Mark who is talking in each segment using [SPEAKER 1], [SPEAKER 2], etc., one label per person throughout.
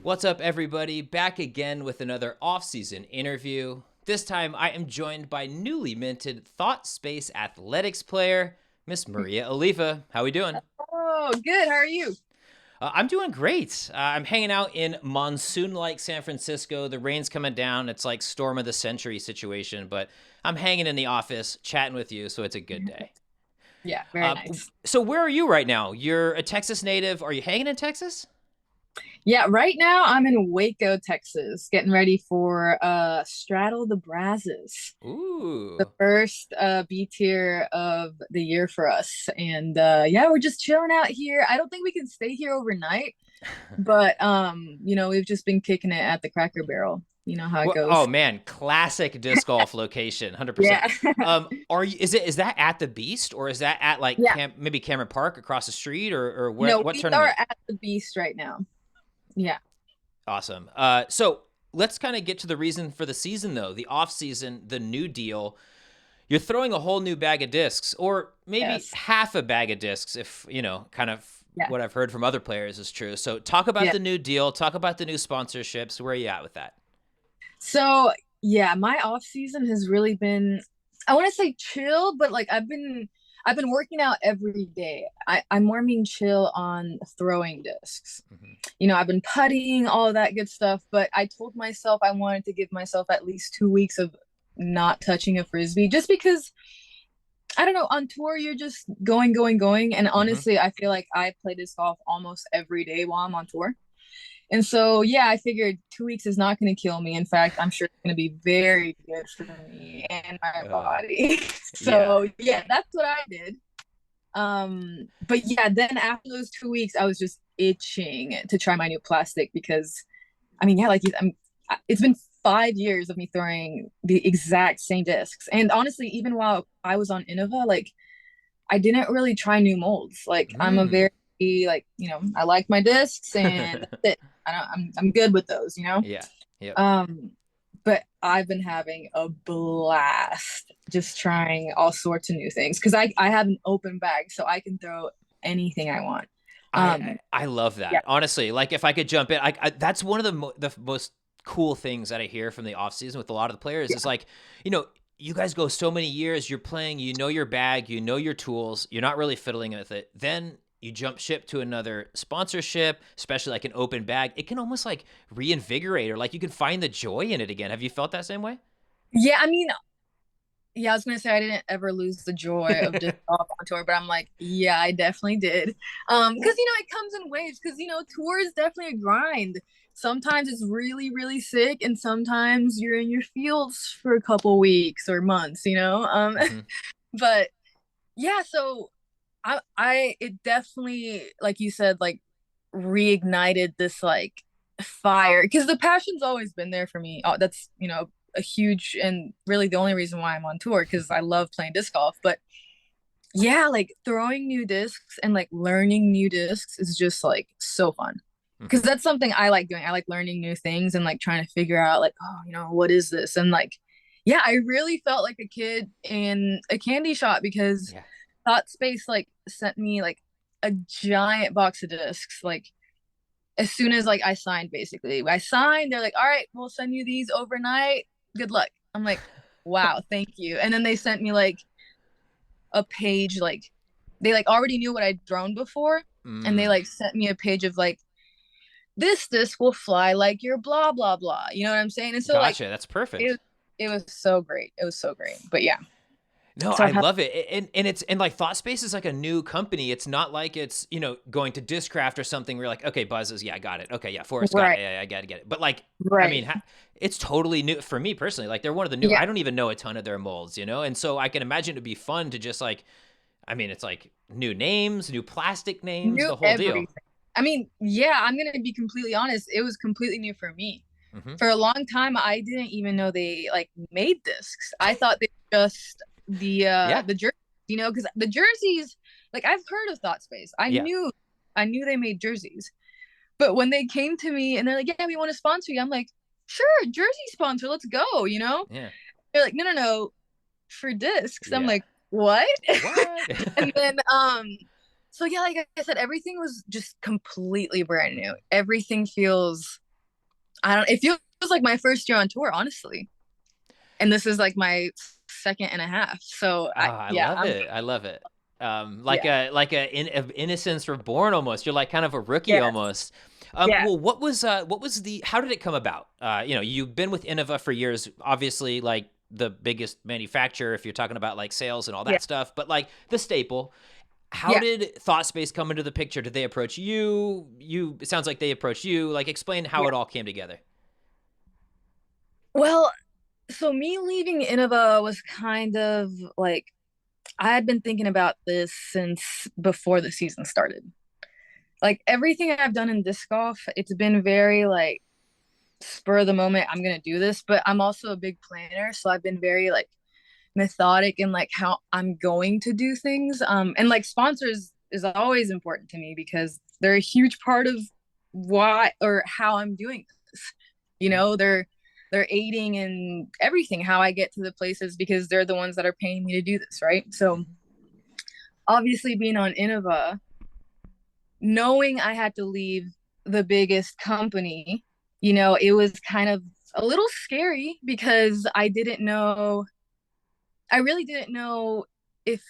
[SPEAKER 1] What's up, everybody? Back again with another off-season interview. This time, I am joined by newly minted Thought Space Athletics player, Miss Maria Oliva. How we doing?
[SPEAKER 2] Oh, good. How are you?
[SPEAKER 1] I'm doing great. I'm hanging out in monsoon-like San Francisco. The rain's coming down. It's like storm of the century situation, but I'm hanging in the office, chatting with you, so it's a good day.
[SPEAKER 2] Yeah, very nice.
[SPEAKER 1] So where are you right now? You're a Texas native. Are you hanging in Texas?
[SPEAKER 2] Yeah, right now I'm in Waco, Texas, getting ready for Straddle the Brazos, the
[SPEAKER 1] Ooh.
[SPEAKER 2] first B tier of the year for us. And yeah, we're just chilling out here. I don't think we can stay here overnight, but we've just been kicking it at the Cracker Barrel. You know how it
[SPEAKER 1] Well, oh
[SPEAKER 2] goes.
[SPEAKER 1] man, classic disc golf location, 100%.
[SPEAKER 2] Yeah.
[SPEAKER 1] Are you is that at the Beast or is that at like
[SPEAKER 2] Yeah.
[SPEAKER 1] Maybe Cameron Park across the street or where
[SPEAKER 2] No,
[SPEAKER 1] what
[SPEAKER 2] we are
[SPEAKER 1] tournament?
[SPEAKER 2] at the Beast right now. Yeah.
[SPEAKER 1] Awesome. So let's kind of get to the reason for the season though, the off season, the new deal. You're throwing a whole new bag of discs, or maybe
[SPEAKER 2] Yes.
[SPEAKER 1] half a bag of discs, if kind of
[SPEAKER 2] Yeah.
[SPEAKER 1] what I've heard from other players is true. So talk about
[SPEAKER 2] Yeah.
[SPEAKER 1] the new deal, talk about the new sponsorships. Where are you at with that?
[SPEAKER 2] So yeah, my off season has really been, I want to say chill, but like I've been working out every day. I'm more mean chill on throwing discs.
[SPEAKER 1] Hmm.
[SPEAKER 2] I've been putting, all of that good stuff, but I told myself I wanted to give myself at least 2 weeks of not touching a frisbee just because I don't know, on tour you're just going, going, going. And
[SPEAKER 1] Hmm.
[SPEAKER 2] honestly, I feel like I play disc golf almost every day while I'm on tour. And so, yeah, I figured 2 weeks is not going to kill me. In fact, I'm sure it's going to be very good for me and my
[SPEAKER 1] Uh,
[SPEAKER 2] body.
[SPEAKER 1] yeah.
[SPEAKER 2] So, yeah, that's what I did. But yeah, then after those 2 weeks, I was just itching to try my new plastic because, I mean, yeah, it's been 5 years of me throwing the exact same discs. And honestly, even while I was on Innova, like I didn't really try new molds. Like I'm a
[SPEAKER 1] Mm.
[SPEAKER 2] very I like my discs and that's it. I'm good with those.
[SPEAKER 1] Yeah. Yep.
[SPEAKER 2] Um, but I've been having a blast just trying all sorts of new things because I have an open bag so I can throw anything I want.
[SPEAKER 1] I love
[SPEAKER 2] Yeah,
[SPEAKER 1] that. Honestly, like if I could jump in, that's one of the most cool things that I hear from the off season with a lot of the players is
[SPEAKER 2] yeah,
[SPEAKER 1] like, you guys go so many years, you're playing, you know your bag, you know your tools, you're not really fiddling with it. Then you jump ship to another sponsorship, especially like an open bag. It can almost like reinvigorate or like you can find the joy in it again. Have you felt that same way?
[SPEAKER 2] yeah. I mean, yeah, I was gonna say I didn't ever lose the joy of just off on tour, but I'm like, yeah, I definitely did. Because it comes in waves. Because tour is definitely a grind. Sometimes it's really, really sick, and sometimes you're in your fields for a couple weeks or months.
[SPEAKER 1] Hmm.
[SPEAKER 2] But yeah, so I it definitely, like you said, like reignited this like fire because the passion's always been there for me. Oh, that's a huge and really the only reason why I'm on tour because I love playing disc golf. But yeah, like throwing new discs and like learning new discs is just like so fun because
[SPEAKER 1] Hmm.
[SPEAKER 2] that's something I like doing. I like learning new things and like trying to figure out like, oh, what is this? And like, yeah, I really felt like a kid in a candy shop because
[SPEAKER 1] Yeah.
[SPEAKER 2] Thought Space like sent me like a giant box of discs like as soon as like I signed. Basically I signed, they're like, all right, we'll send you these overnight, good luck. I'm like, wow, thank you. And then they sent me like a page, like they like already knew what I'd drawn before, and they
[SPEAKER 1] Mm.
[SPEAKER 2] like sent me a page of like, this will fly like your blah blah blah, you know what I'm saying? And so like
[SPEAKER 1] Gotcha. That's
[SPEAKER 2] it
[SPEAKER 1] perfect.
[SPEAKER 2] it was so great, it was so great. But yeah,
[SPEAKER 1] No,
[SPEAKER 2] so
[SPEAKER 1] I
[SPEAKER 2] I've had,
[SPEAKER 1] love it. And it's and like Thought Space is like a new company. It's not like it's, going to Discraft or something where you're like, okay, buzzes, yeah, I got it. Okay, yeah, Forrest got it.
[SPEAKER 2] right,
[SPEAKER 1] Yeah, yeah, I got to get it. But like, I
[SPEAKER 2] right,
[SPEAKER 1] mean, it's totally new for me personally. Like they're one of the new
[SPEAKER 2] yeah,
[SPEAKER 1] I don't even know a ton of their molds. And so I can imagine it'd be fun to just like I mean, it's like new names, new plastic names,
[SPEAKER 2] new
[SPEAKER 1] the whole deal.
[SPEAKER 2] everything. I mean, yeah, I'm gonna be completely honest, it was completely new for me.
[SPEAKER 1] Hmm.
[SPEAKER 2] For a long time I didn't even know they like made discs. I thought they just
[SPEAKER 1] Yeah.
[SPEAKER 2] the jersey, because the jerseys, like I've heard of Thought Space. I
[SPEAKER 1] Yeah.
[SPEAKER 2] knew I knew they made jerseys. But when they came to me and they're like, "Yeah, we want to sponsor you." I'm like, "Sure, jersey sponsor, let's go."
[SPEAKER 1] Yeah.
[SPEAKER 2] They're like, "No, no, no, for discs." I'm
[SPEAKER 1] Yeah.
[SPEAKER 2] like, "What?"
[SPEAKER 1] What?
[SPEAKER 2] And then so yeah, like I said, everything was just completely brand new. Everything feels I don't. It feels like my first year on tour, honestly, and this is like my second and a half. So
[SPEAKER 1] Oh, I
[SPEAKER 2] yeah,
[SPEAKER 1] love it. I love it. Like
[SPEAKER 2] yeah,
[SPEAKER 1] of innocence reborn almost. You're like kind of a rookie
[SPEAKER 2] yes,
[SPEAKER 1] almost.
[SPEAKER 2] yeah,
[SPEAKER 1] Well, what was the how did it come about? You've been with Innova for years, obviously like the biggest manufacturer if you're talking about like sales and all
[SPEAKER 2] yeah,
[SPEAKER 1] that stuff, but like the staple. How
[SPEAKER 2] yeah,
[SPEAKER 1] did ThoughtSpace come into the picture? Did they approach you? It sounds like they approached you. Like explain how
[SPEAKER 2] yeah.
[SPEAKER 1] it all came together.
[SPEAKER 2] Well, so me leaving Innova was kind of like I had been thinking about this since before the season started. Like everything I've done in disc golf, it's been very like spur of the moment. I'm gonna do this, but I'm also a big planner, so I've been very like methodic in like how I'm going to do things. And like sponsors is always important to me because they're a huge part of why or how I'm doing this. You
[SPEAKER 1] Mhm.
[SPEAKER 2] know, they're aiding in everything how I get to the places because they're the ones that are paying me to do this, right? So
[SPEAKER 1] Mhm.
[SPEAKER 2] obviously being on Innova, knowing I had to leave the biggest company, it was kind of a little scary because I really didn't know if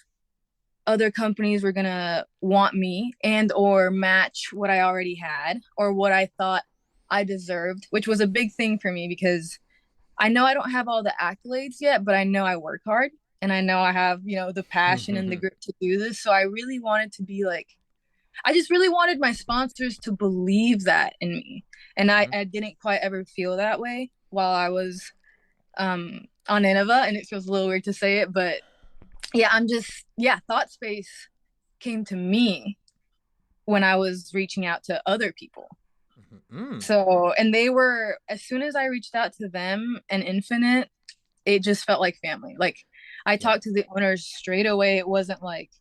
[SPEAKER 2] other companies were gonna want me and or match what I already had or what I thought I deserved, which was a big thing for me because I know I don't have all the accolades yet, but I know I work hard and I know I have, the passion and the grit to do this. So I really wanted to be like I just really wanted my sponsors to believe that in me. And
[SPEAKER 1] Mhm.
[SPEAKER 2] I didn't quite ever feel that way while I was on Innova, and it feels a little weird to say it, but yeah, Thought Space came to me when I was reaching out to other people.
[SPEAKER 1] Mhm. Mm.
[SPEAKER 2] So, and they were, as soon as I reached out to them and Infinite, it just felt like family. Like, I
[SPEAKER 1] Yeah.
[SPEAKER 2] talked to the owners straight away. It wasn't like,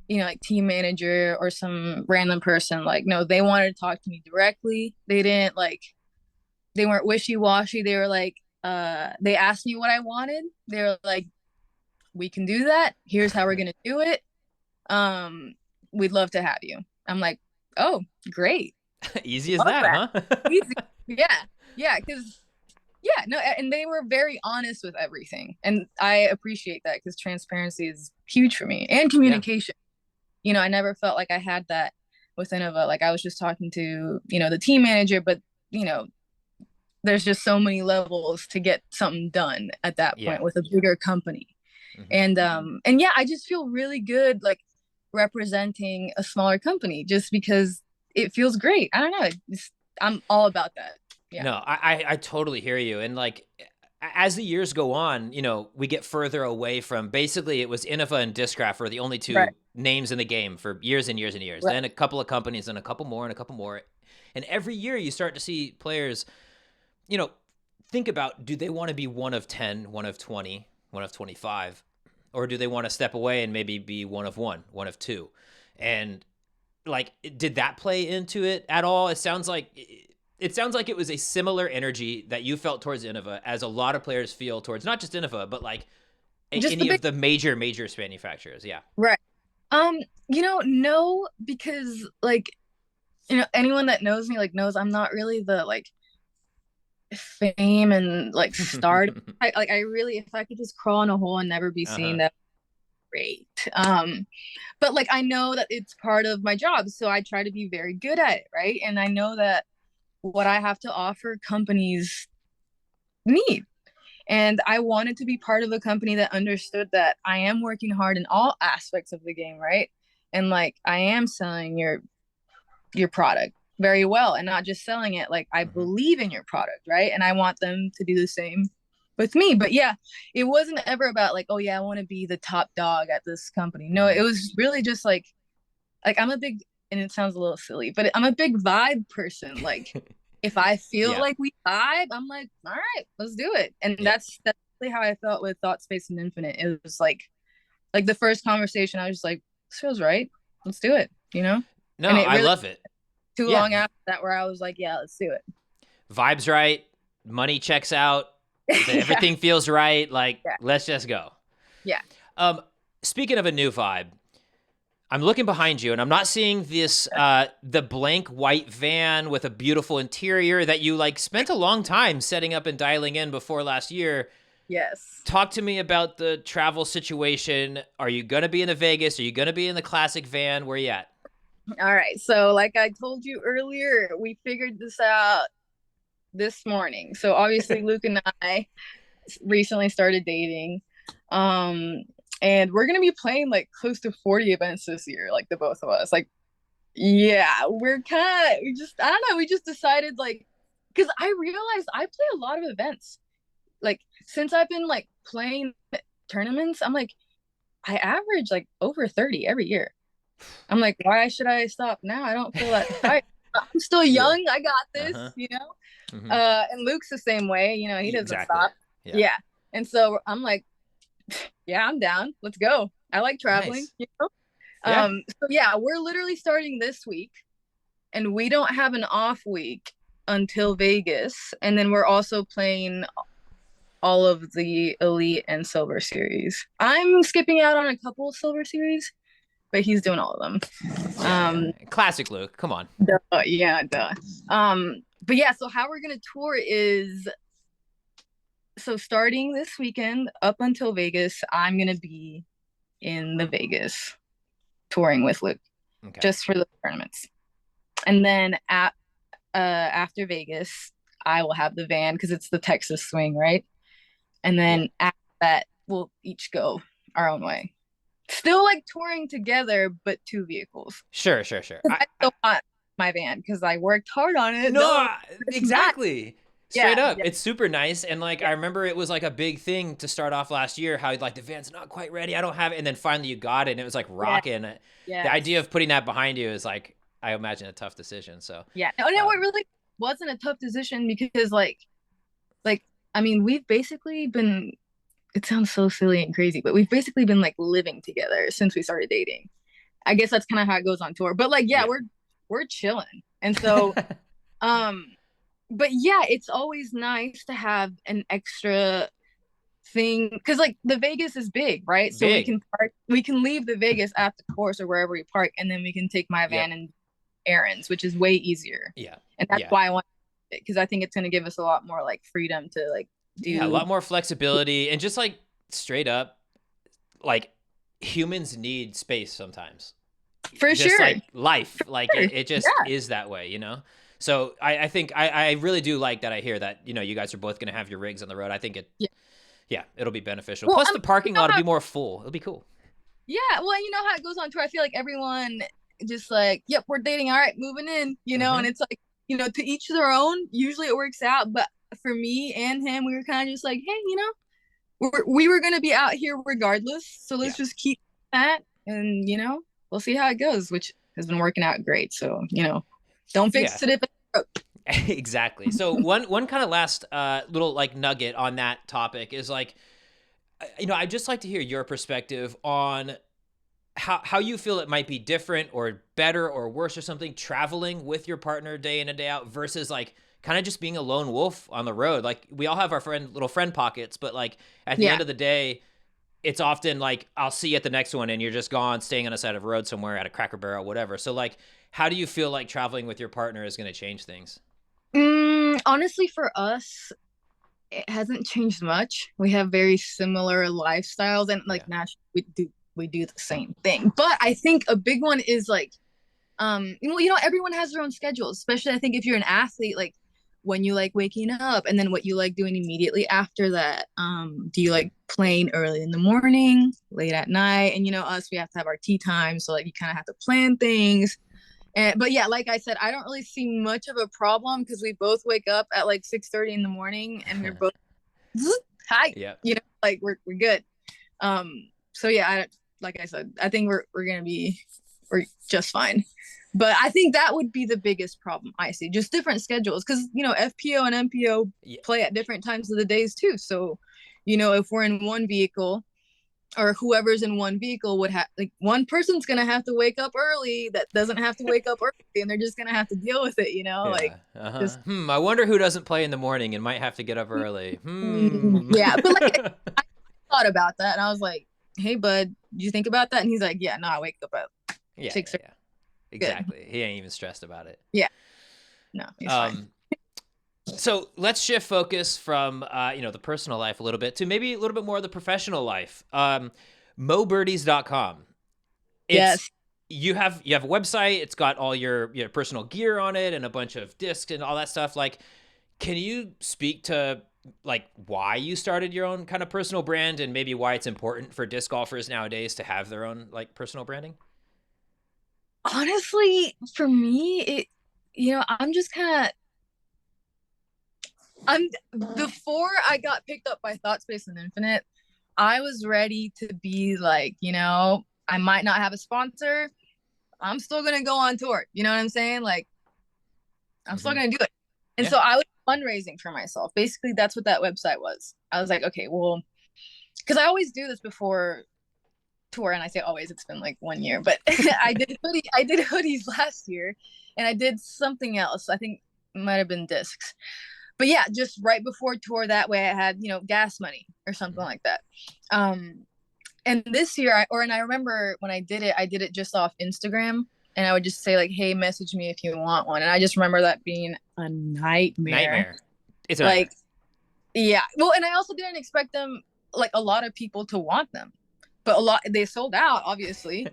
[SPEAKER 2] like team manager or some random person. Like, no, they wanted to talk to me directly. They didn't like, they weren't wishy washy. They were like, they asked me what I wanted. They were like, we can do that. Here's how we're going to do it. um we'd love to have you. I'm like, oh, great,
[SPEAKER 1] Easy as
[SPEAKER 2] love
[SPEAKER 1] that,
[SPEAKER 2] that,
[SPEAKER 1] huh?
[SPEAKER 2] easy. Yeah, yeah, because yeah, no, and they were very honest with everything, and I appreciate that because transparency is huge for me and
[SPEAKER 1] Yeah.
[SPEAKER 2] communication. I never felt like I had that with Innova. Like I was just talking to the team manager, but you know there's just so many levels to get something done at that
[SPEAKER 1] Yeah.
[SPEAKER 2] point with a bigger company.
[SPEAKER 1] Hmm.
[SPEAKER 2] And yeah, I just feel really good like representing a smaller company just because it feels great. I don't know. I'm all about that. Yeah.
[SPEAKER 1] No, I totally hear you. And like as the years go on, we get further away from basically it was Innova and Discraft were the only
[SPEAKER 2] Right.
[SPEAKER 1] two names in the game for years and years and years.
[SPEAKER 2] Right.
[SPEAKER 1] Then a couple of companies and a couple more and a couple more. And every year you start to see players, you know, think about do they want to be one of 10, one of 20, one of 25, or do they want to step away and maybe be one of two? And like did that play into it at all? It sounds like it was a similar energy that you felt towards Innova as a lot of players feel towards not just Innova but like
[SPEAKER 2] Just the
[SPEAKER 1] any
[SPEAKER 2] big
[SPEAKER 1] of the major manufacturers. Yeah.
[SPEAKER 2] right. Um, no, because like, anyone that knows me like knows I'm not really the like fame and like start. I really if I could just crawl in a hole and never be seen,
[SPEAKER 1] Uh-huh.
[SPEAKER 2] that great. But like I know that it's part of my job, so I try to be very good at it, right? And I know that what I have to offer companies need. And I wanted to be part of a company that understood that I am working hard in all aspects of the game, right? And like I am selling your product very well and not just selling it. Like I
[SPEAKER 1] Hmm.
[SPEAKER 2] believe in your product, right? And I want them to do the same with me. But yeah, it wasn't ever about like, oh yeah, I want to be the top dog at this company. No,
[SPEAKER 1] Hmm.
[SPEAKER 2] it was really just like I'm a big, and it sounds a little silly, but I'm a big vibe person. Like if I feel
[SPEAKER 1] Yeah.
[SPEAKER 2] like we vibe, I'm like, all right, let's do it. And
[SPEAKER 1] Yeah.
[SPEAKER 2] that's really how I felt with Thought Space and Infinite. It was like the first conversation, I was just like, this feels right. Let's do it.
[SPEAKER 1] No,
[SPEAKER 2] And it
[SPEAKER 1] I
[SPEAKER 2] really
[SPEAKER 1] love it.
[SPEAKER 2] too
[SPEAKER 1] Yeah.
[SPEAKER 2] long after that where I was like, yeah, let's do
[SPEAKER 1] Vibes right, money checks out,
[SPEAKER 2] it. Yeah,
[SPEAKER 1] everything feels right, like
[SPEAKER 2] yeah,
[SPEAKER 1] let's just go.
[SPEAKER 2] yeah.
[SPEAKER 1] Um, Speaking of a new vibe, I'm looking behind you, and I'm not seeing this the blank white van with a beautiful interior that you like spent a long time setting up and dialing in before last year.
[SPEAKER 2] Yes.
[SPEAKER 1] Talk to me about the travel situation. Are you gonna be in the Vegas? Are you gonna be in the classic van? Where you at?
[SPEAKER 2] All right. So, like I told you earlier, we figured this out this morning. So, obviously, Luke and I recently started dating. Um, and we're going to be playing like close to 40 events this year, like the both of us. Like, yeah, we just, I don't know, we just decided like, because I realized I play a lot of events. Like, since I've been like playing tournaments, I'm like, I average like over 30 every year. I'm like, why should I stop now? I don't feel that tired. I'm still
[SPEAKER 1] Yeah.
[SPEAKER 2] young. I got this,
[SPEAKER 1] Uh-huh.
[SPEAKER 2] you know?
[SPEAKER 1] Mm-hmm.
[SPEAKER 2] And Luke's the same way, he doesn't
[SPEAKER 1] Exactly.
[SPEAKER 2] stop.
[SPEAKER 1] Yeah.
[SPEAKER 2] Yeah. And so I'm like, yeah, I'm down. Let's go. I like traveling,
[SPEAKER 1] Nice.
[SPEAKER 2] you know?
[SPEAKER 1] Yeah.
[SPEAKER 2] So yeah, we're literally starting this week and we don't have an off week until Vegas. And then we're also playing all of the Elite and Silver series. I'm skipping out on a couple of Silver series, but he's doing all of them.
[SPEAKER 1] Yeah. Yeah. Classic Luke. Come on.
[SPEAKER 2] Duh, yeah, duh. But yeah, so how we're gonna tour is so starting this weekend up until Vegas, I'm gonna be in the Vegas touring with Luke
[SPEAKER 1] Okay.
[SPEAKER 2] just for the tournaments. And then after Vegas, I will have the van because it's the Texas swing, right? And
[SPEAKER 1] Yeah.
[SPEAKER 2] then after that, we'll each go our own way. Still like touring together, but two vehicles.
[SPEAKER 1] Sure. Sure. Sure.
[SPEAKER 2] 'Cause I still want my van because I worked hard on it.
[SPEAKER 1] No,
[SPEAKER 2] No, it's not.
[SPEAKER 1] exactly. Straight
[SPEAKER 2] Yeah,
[SPEAKER 1] up.
[SPEAKER 2] yeah,
[SPEAKER 1] It's super nice. And like,
[SPEAKER 2] yeah,
[SPEAKER 1] I remember it was like a big thing to start off last year, how like the van's not quite ready. I don't have it. And then finally you got it and it was like
[SPEAKER 2] yeah,
[SPEAKER 1] rocking. The idea
[SPEAKER 2] yes,
[SPEAKER 1] of putting that behind you is like, I imagine a tough decision. So,
[SPEAKER 2] yeah. No, no, it
[SPEAKER 1] um,
[SPEAKER 2] really wasn't a tough decision because like I mean, we've basically been. It sounds so silly and crazy, but we've basically been like living together since we started dating. I guess that's kind of how it goes on tour. But like, yeah,
[SPEAKER 1] yeah.
[SPEAKER 2] we're chilling, and so um, but yeah, it's always nice to have an extra thing because like the Vegas is big, right? So
[SPEAKER 1] Big.
[SPEAKER 2] we can leave the Vegas at the course or wherever we park, and then we can take my
[SPEAKER 1] Yep.
[SPEAKER 2] van and errands, which is way easier.
[SPEAKER 1] Yeah.
[SPEAKER 2] And that's
[SPEAKER 1] Yeah.
[SPEAKER 2] why I want it because I think it's going to give us a lot more like freedom to like
[SPEAKER 1] Yeah. A
[SPEAKER 2] do
[SPEAKER 1] lot more flexibility and just like straight up, like humans need space sometimes.
[SPEAKER 2] for
[SPEAKER 1] Just
[SPEAKER 2] sure.
[SPEAKER 1] like life, like
[SPEAKER 2] Sure.
[SPEAKER 1] it just
[SPEAKER 2] Yeah.
[SPEAKER 1] is that way, you know? So I think I really do like that. I hear that, you guys are both going to have your rigs on the road. I think
[SPEAKER 2] Yeah.
[SPEAKER 1] yeah, it'll be beneficial.
[SPEAKER 2] Well,
[SPEAKER 1] Plus
[SPEAKER 2] I
[SPEAKER 1] the
[SPEAKER 2] mean,
[SPEAKER 1] parking lot will be more full. It'll be cool.
[SPEAKER 2] yeah. Well, you know how it goes on tour. I feel like everyone just like, yep, we're dating. All right, moving in. And
[SPEAKER 1] Mm-hmm.
[SPEAKER 2] it's like, to each their own. Usually it works out, but for me and him, we were kind of just like, hey, we were gonna be out here regardless, so let's
[SPEAKER 1] Yeah.
[SPEAKER 2] just keep that, and we'll see how it goes, which has been working out great. So don't
[SPEAKER 1] Yeah.
[SPEAKER 2] fix it if it's broke.
[SPEAKER 1] Exactly. So one kind of last little like nugget on that topic is like, I'd just like to hear your perspective on how you feel it might be different or better or worse or something traveling with your partner day in and day out versus like kind of just being a lone wolf on the road. Like we all have our little friend pockets, but like at the
[SPEAKER 2] Yeah.
[SPEAKER 1] end of the day, it's often like I'll see you at the next one and you're just gone staying on a side of a road somewhere at a Cracker Barrel, whatever. So like, how do you feel like traveling with your partner is going to change things?
[SPEAKER 2] Honestly, for us, it hasn't changed much. We have very similar lifestyles, and like
[SPEAKER 1] Yeah.
[SPEAKER 2] naturally, we do the same thing. But I think a big one is like, everyone has their own schedules, especially I think if you're an athlete, like when you like waking up and then what you like doing immediately after that. Do you like playing early in the morning, late at night? And us, we have to have our tea time, so like you kind of have to plan things. But yeah, like I said, I don't really see much of a problem because we both wake up at like 6:30 in the morning, and we're both hi,
[SPEAKER 1] Yeah.
[SPEAKER 2] like we're good. So yeah, like I said, I think we're gonna be we're just fine. But I think that would be the biggest problem I see, just different schedules, because FPO and MPO
[SPEAKER 1] Yeah.
[SPEAKER 2] play at different times of the days too. So, if we're in one vehicle, or whoever's in one vehicle would have, like, one person's gonna have to wake up early that doesn't have to wake up early, and they're just gonna have to deal with it, like
[SPEAKER 1] Yeah. Uh-huh.
[SPEAKER 2] just
[SPEAKER 1] I wonder who doesn't play in the morning and might have to get up early.
[SPEAKER 2] yeah. But like I thought about that and I was like, hey bud, did you think about that? And he's like, yeah, no, I wake up at
[SPEAKER 1] Yeah,
[SPEAKER 2] chicks
[SPEAKER 1] yeah,
[SPEAKER 2] are
[SPEAKER 1] yeah.
[SPEAKER 2] good.
[SPEAKER 1] Exactly. He ain't even stressed about it.
[SPEAKER 2] Yeah, no, he's fine.
[SPEAKER 1] Um, so let's shift focus from the personal life a little bit to maybe a little bit more of the professional life. Mobirdies.com. It's
[SPEAKER 2] Yes.
[SPEAKER 1] you have a website. It's got all your personal gear on it and a bunch of discs and all that stuff. Like, can you speak to like why you started your own kind of personal brand and maybe why it's important for disc golfers nowadays to have their own like personal branding?
[SPEAKER 2] Honestly, for me, I'm just kind of I'm before I got picked up by Thought Space and Infinite, I was ready to be like, I might not have a sponsor. I'm still gonna go on tour. You know what I'm saying? Like, I'm still
[SPEAKER 1] Mm-hmm.
[SPEAKER 2] gonna do it. And
[SPEAKER 1] Yeah.
[SPEAKER 2] so I was fundraising for myself. Basically, that's what that website was. I was like, okay, well, because I always do this before tour, and I say always, it's been like 1 year, but I did hoodies last year, and I did something else. I think it might have been discs. But yeah, just right before tour, that way I had, gas money or something
[SPEAKER 1] Mm-hmm.
[SPEAKER 2] like that. Um, and this year, and I remember when I did it just off Instagram, and I would just say like, "Hey, message me if you want one." And I just remember that being a nightmare.
[SPEAKER 1] Nightmare. It's a
[SPEAKER 2] Like,
[SPEAKER 1] nightmare.
[SPEAKER 2] yeah, well, and I also didn't expect them like a lot of people to want them, but a lot they sold out, obviously.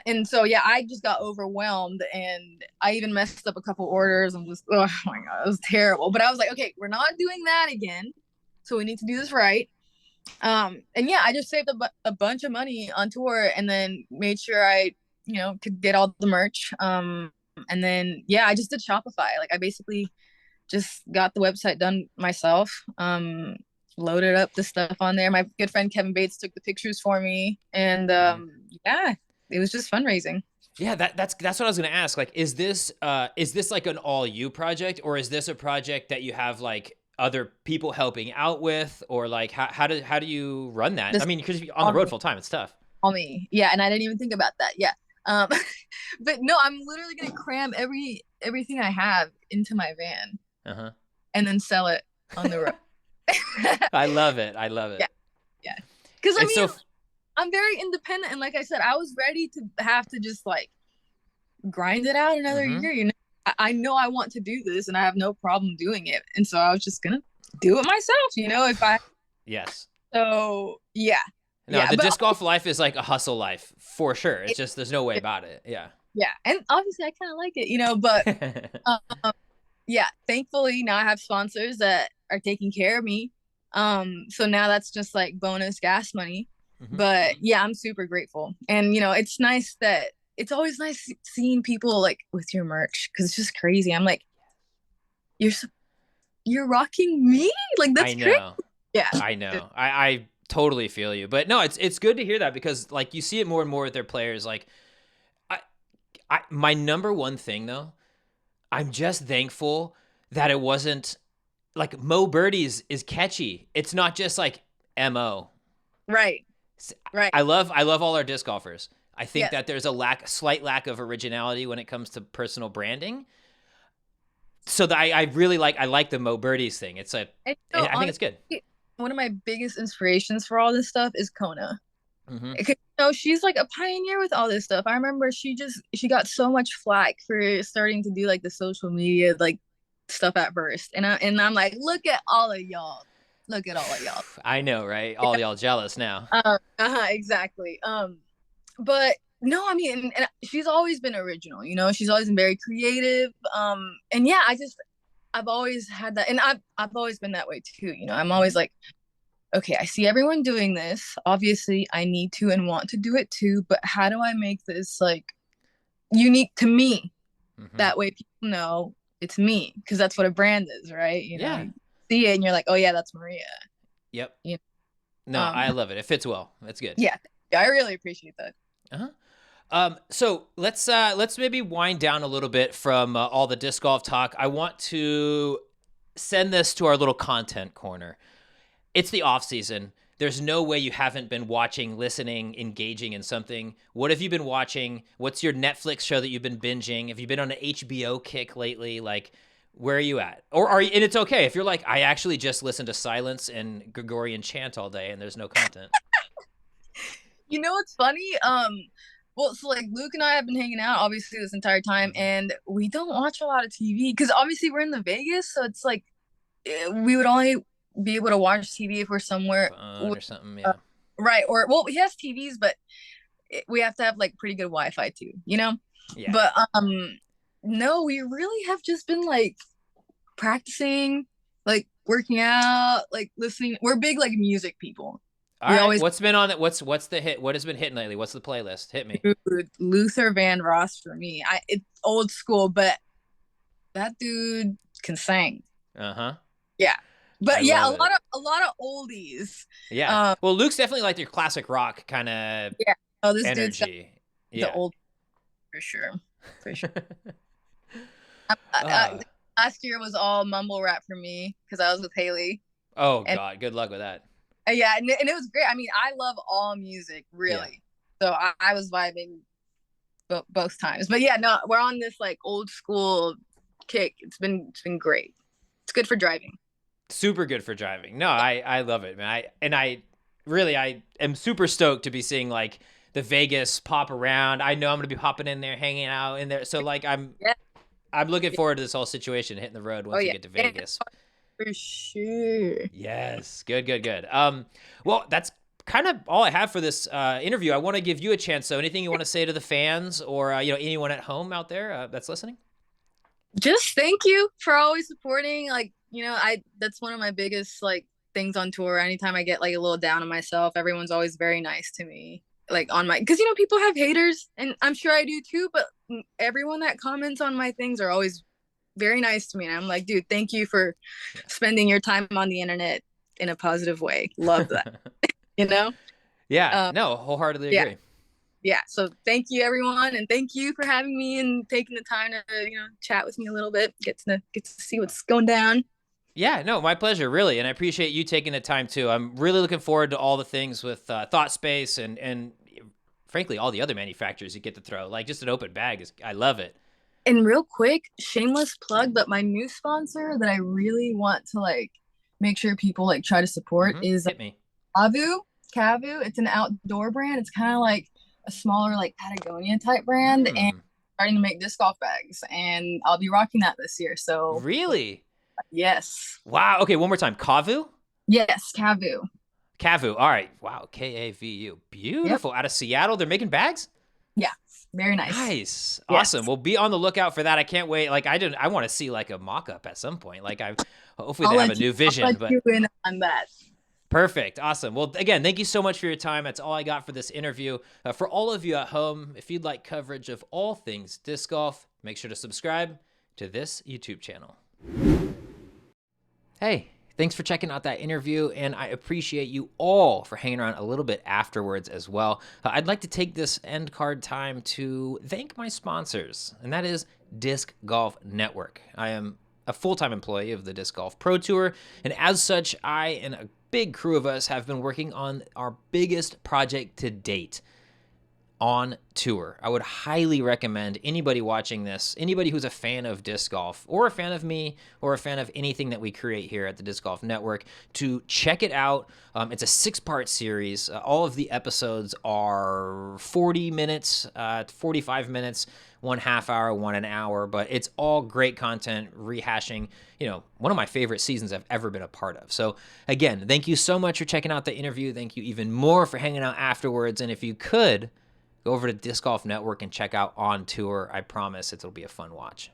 [SPEAKER 2] And so yeah, I just got overwhelmed, and I even messed up a couple orders and just oh my god, it was terrible. But I was like, okay, we're not doing that again, so we need to do this right. And yeah, I just saved a bunch of money on tour, and then made sure I could get all the merch. And then yeah, I just did Shopify. Like I basically just got the website done myself. Loaded up the stuff on there. My good friend Kevin Bates took the pictures for me, and
[SPEAKER 1] Mm-hmm.
[SPEAKER 2] yeah, it was just fundraising.
[SPEAKER 1] Yeah, that's what I was gonna ask. Like, is this like an all you project, or is this a project that you have like other people helping out with, or like how do you run that? I
[SPEAKER 2] This
[SPEAKER 1] mean, because you're on the
[SPEAKER 2] on
[SPEAKER 1] road
[SPEAKER 2] me,
[SPEAKER 1] full time, it's tough.
[SPEAKER 2] on me. Yeah, and I didn't even think about that. Yeah. Um, but no, I'm literally gonna cram everything I have into my van
[SPEAKER 1] Uh huh.
[SPEAKER 2] and then sell it on the road.
[SPEAKER 1] I love it. I love
[SPEAKER 2] Yeah,
[SPEAKER 1] it.
[SPEAKER 2] yeah. Because I
[SPEAKER 1] It's
[SPEAKER 2] mean,
[SPEAKER 1] so.
[SPEAKER 2] I'm very independent, and like I said, I was ready to have to just like grind it out another
[SPEAKER 1] Mm-hmm.
[SPEAKER 2] year. I know I want to do this, and I have no problem doing it, and so I was just gonna do it myself. If I
[SPEAKER 1] Yes.
[SPEAKER 2] so yeah,
[SPEAKER 1] No,
[SPEAKER 2] yeah,
[SPEAKER 1] the
[SPEAKER 2] but
[SPEAKER 1] disc golf life is like a hustle life for sure. It's
[SPEAKER 2] it,
[SPEAKER 1] just there's no way
[SPEAKER 2] it,
[SPEAKER 1] about it. Yeah.
[SPEAKER 2] yeah, and obviously I kind of like it. But um, yeah, thankfully now I have sponsors that are taking care of me. So now that's just like bonus gas money.
[SPEAKER 1] Hmm.
[SPEAKER 2] But yeah, I'm super grateful, and it's nice that it's always nice seeing people like with your merch because it's just crazy. I'm like, you're you're rocking me, like
[SPEAKER 1] I
[SPEAKER 2] that's crazy.
[SPEAKER 1] know.
[SPEAKER 2] Yeah,
[SPEAKER 1] I know. I totally feel you. But no, it's good to hear that because like you see it more and more with their players. Like I my number one thing though, I'm just thankful that it wasn't like Mo Birdies is catchy. It's not just like MO.
[SPEAKER 2] right, right.
[SPEAKER 1] I love all our disc golfers. I think
[SPEAKER 2] Yes,
[SPEAKER 1] that there's a slight lack of originality when it comes to personal branding. So that I really I like the Mo Birdies thing.
[SPEAKER 2] and
[SPEAKER 1] I think it's good.
[SPEAKER 2] honestly, one of my biggest inspirations for all this stuff is Kona.
[SPEAKER 1] Hmm.
[SPEAKER 2] 'Cause, she's like a pioneer with all this stuff. I remember she got so much flack for starting to do like the social media like stuff at first, and I'm like, look at all of y'all, look at all of y'all.
[SPEAKER 1] I know, right? All y'all jealous now.
[SPEAKER 2] Exactly. But no, I mean, and she's always been original. She's always been very creative. And yeah, I've always had that, and I've always been that way too. I'm always like, okay, I see everyone doing this. Obviously, I need to and want to do it too. But how do I make this like unique to me?
[SPEAKER 1] Hmm.
[SPEAKER 2] That way, people know it's me because that's what a brand is, right?
[SPEAKER 1] Yeah.
[SPEAKER 2] You see it and you're like, oh yeah, that's Maria.
[SPEAKER 1] Yep.
[SPEAKER 2] You
[SPEAKER 1] No, I love it. It fits well. That's good.
[SPEAKER 2] yeah, I really appreciate that.
[SPEAKER 1] Uh-huh. So let's maybe wind down a little bit from all the disc golf talk. I want to send this to our little content corner. It's the off season. There's no way you haven't been watching, listening, engaging in something. What have you been watching? What's your Netflix show that you've been binging? Have you been on an HBO kick lately? Like, where are you at? Or are you? And it's okay if you're like, I actually just listen to silence and Gregorian chant all day, and there's no content.
[SPEAKER 2] What's funny? Well, so like Luke and I have been hanging out obviously this entire time,
[SPEAKER 1] Mhm.
[SPEAKER 2] and we don't watch a lot of TV because obviously we're in the Vegas, so it's like we would only be able to watch TV if we're somewhere
[SPEAKER 1] Phone
[SPEAKER 2] with,
[SPEAKER 1] or something.
[SPEAKER 2] uh,
[SPEAKER 1] Yeah.
[SPEAKER 2] right. Or well, he has TVs, but we have to have like pretty good Wi-Fi too, you know.
[SPEAKER 1] Yeah.
[SPEAKER 2] But no, we really have just been like practicing, like working out, like listening. We're big like music people.
[SPEAKER 1] All
[SPEAKER 2] We
[SPEAKER 1] right.
[SPEAKER 2] always
[SPEAKER 1] What's been on it? What's the hit? What has been hitting lately? What's the playlist? Hit me.
[SPEAKER 2] do Luther Vandross for me. It's old school, but that dude can sing.
[SPEAKER 1] Uh-huh.
[SPEAKER 2] Yeah.
[SPEAKER 1] I
[SPEAKER 2] But yeah,
[SPEAKER 1] love it.
[SPEAKER 2] a lot of oldies.
[SPEAKER 1] Yeah.
[SPEAKER 2] Um
[SPEAKER 1] Well, Luke's definitely like your classic rock kind of
[SPEAKER 2] yeah. Oh, this dude's got
[SPEAKER 1] energy.
[SPEAKER 2] the
[SPEAKER 1] Yeah.
[SPEAKER 2] old for sure. For sure.
[SPEAKER 1] uh,
[SPEAKER 2] Last year was all mumble rap for me because I was with Haley.
[SPEAKER 1] oh
[SPEAKER 2] And
[SPEAKER 1] God, good luck with that.
[SPEAKER 2] yeah, and it was great. I mean, I love all music,
[SPEAKER 1] Yeah.
[SPEAKER 2] really. So I was vibing both times. But yeah, no, we're on this like old school kick. It's been great. It's good for driving.
[SPEAKER 1] Super good for driving. No, I love it, man. I am super stoked to be seeing like the Vegas pop around. I know I'm gonna be popping in there, hanging out in there. So like
[SPEAKER 2] Yeah.
[SPEAKER 1] I'm looking forward to this whole situation, hitting the road
[SPEAKER 2] Oh
[SPEAKER 1] once we
[SPEAKER 2] yeah.
[SPEAKER 1] get to
[SPEAKER 2] Yeah,
[SPEAKER 1] Vegas.
[SPEAKER 2] for sure.
[SPEAKER 1] Yes, good, good, good. Well, that's kind of all I have for this interview. I want to give you a chance. So, anything you want to say to the fans, or anyone at home out there that's listening?
[SPEAKER 2] Just thank you for always supporting. Like, I that's one of my biggest like things on tour. Anytime I get like a little down on myself, everyone's always very nice to me. Like on my, because people have haters, and I'm sure I do too. But everyone that comments on my things are always very nice to me. And I'm like, dude, thank you for spending your time on the internet in a positive way. Love that. You know?
[SPEAKER 1] Yeah,
[SPEAKER 2] Um,
[SPEAKER 1] no, wholeheartedly
[SPEAKER 2] yeah.
[SPEAKER 1] agree.
[SPEAKER 2] Yeah. So thank you everyone, and thank you for having me and taking the time to, chat with me a little bit, get to see what's going down.
[SPEAKER 1] Yeah, no, my pleasure, really, and I appreciate you taking the time too. I'm really looking forward to all the things with Thought Space and frankly all the other manufacturers you get to throw. Like just an open bag is, I love it.
[SPEAKER 2] And real quick, shameless plug, but my new sponsor that I really want to like make sure people like try to support is
[SPEAKER 1] Hit me.
[SPEAKER 2] Cavu. Cavu. It's an outdoor brand. It's kind of like a smaller like Patagonia type brand, and
[SPEAKER 1] Mm,
[SPEAKER 2] starting to make disc golf bags, and I'll be rocking that this year. So
[SPEAKER 1] really?
[SPEAKER 2] yes,
[SPEAKER 1] Wow. Okay, one more time. Kavu?
[SPEAKER 2] yes, Cavu.
[SPEAKER 1] Kavu. All right. Wow. Kavu.
[SPEAKER 2] Yep.
[SPEAKER 1] Beautiful. Out of Seattle, they're making bags?
[SPEAKER 2] Yeah. Very nice.
[SPEAKER 1] Nice.
[SPEAKER 2] Yes.
[SPEAKER 1] Awesome. Well, be on the lookout for that. I can't wait. Like I want to see like a mock-up at some point. Like I hopefully
[SPEAKER 2] I'll
[SPEAKER 1] they have a
[SPEAKER 2] let you.
[SPEAKER 1] new
[SPEAKER 2] I'll
[SPEAKER 1] vision,
[SPEAKER 2] let
[SPEAKER 1] but
[SPEAKER 2] you in on that.
[SPEAKER 1] perfect. Awesome. Well, again, thank you so much for your time. That's all I got for this interview. For all of you at home, if you'd like coverage of all things disc golf, make sure to subscribe to this YouTube channel. Hey, thanks for checking out that interview, and I appreciate you all for hanging around a little bit afterwards as well. I'd like to take this end card time to thank my sponsors, and that is Disc Golf Network. I am a full-time employee of the Disc Golf Pro Tour, and as such, I and a big crew of us have been working on our biggest project to date, on tour. I would highly recommend anybody watching this, anybody who's a fan of disc golf or a fan of me or a fan of anything that we create here at the Disc Golf Network, to check it out. It's a 6-part series. All of the episodes are 40 minutes, 45 minutes, 1/2 hour, 1 hour, but it's all great content rehashing, one of my favorite seasons I've ever been a part of. So again, thank you so much for checking out the interview. Thank you even more for hanging out afterwards. And if you could, go over to Disc Golf Network and check out On Tour. I promise it'll be a fun watch.